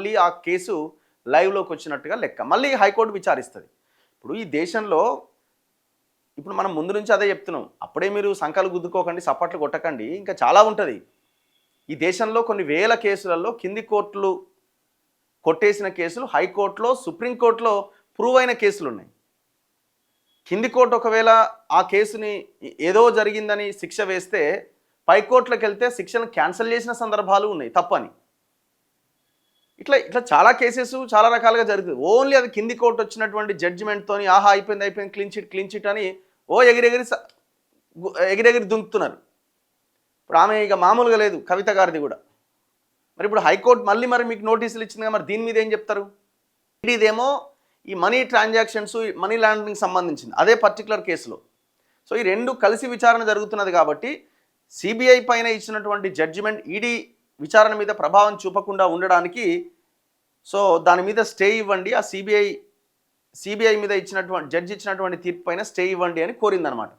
మళ్ళీ ఆ కేసు లైవ్లోకి వచ్చినట్టుగా లెక్క. మళ్ళీ హైకోర్టు విచారిస్తుంది. ఇప్పుడు ఈ దేశంలో ఇప్పుడు మనం ముందు నుంచి అదే చెప్తున్నాం. అప్పుడే మీరు సంకలు గుద్దుకోకండి, సప్పట్లు కొట్టకండి. ఇంకా చాలా ఉంటుంది. ఈ దేశంలో కొన్ని వేల కేసులలో కింది కోర్టులు కొట్టేసిన కేసులు హైకోర్టులో, సుప్రీంకోర్టులో ప్రూవ్ అయిన కేసులు ఉన్నాయి. కింది కోర్టు ఒకవేళ ఆ కేసుని ఏదో జరిగిందని శిక్ష వేస్తే పైకోర్టులకు వెళ్తే శిక్షను క్యాన్సిల్ చేసిన సందర్భాలు ఉన్నాయి తప్పని. ఇట్లా ఇట్లా చాలా కేసెస్ చాలా రకాలుగా జరుగుతుంది. ఓన్లీ అది కింది కోర్టు వచ్చినటువంటి జడ్జిమెంట్తోని ఆహా అయిపోయింది క్లీన్ చిట్ అని ఎగిరెగిరి దుంకుతున్నారు. ఇప్పుడు ఆమె ఇక మామూలుగా లేదు, కవిత గారిది కూడా. మరి ఇప్పుడు హైకోర్టు మళ్ళీ మీకు నోటీసులు ఇచ్చిందిగా, మరి దీని మీద ఏం చెప్తారు? ఇదేమో ఈ మనీ ట్రాన్సాక్షన్స్, మనీ లాండరింగ్ సంబంధించింది అదే పర్టికులర్ కేసులో. సో ఈ రెండు కలిసి విచారణ జరుగుతున్నది కాబట్టి సిబిఐ పైన ఇచ్చినటువంటి జడ్జిమెంట్ ఈడీ విచారణ మీద ప్రభావం చూపకుండా ఉండడానికి సో దాని మీద స్టే ఇవ్వండి, ఆ సిబిఐ మీద ఇచ్చినటువంటి జడ్జి ఇచ్చినటువంటి తీర్పు పైన స్టే ఇవ్వండి అని కోరిందనమాట.